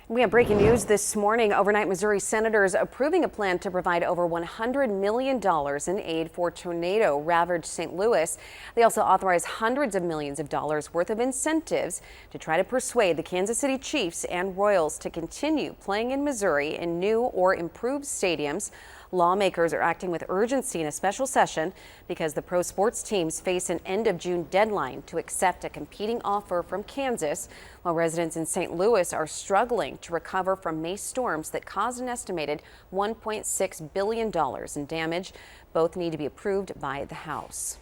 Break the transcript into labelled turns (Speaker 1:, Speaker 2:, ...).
Speaker 1: We have breaking news this morning. Overnight, Missouri senators approving a plan to provide over $100 million in aid for tornado-ravaged St. Louis. They also authorized hundreds of millions of dollars worth of incentives to try to persuade the Kansas City Chiefs and Royals to continue playing in Missouri in new or improved stadiums. Lawmakers are acting with urgency in a special session because the pro sports teams face an end of June deadline to accept a competing offer from Kansas, while residents in St. Louis are struggling to recover from May storms that caused an estimated $1.6 billion in damage. Both need to be approved by the House.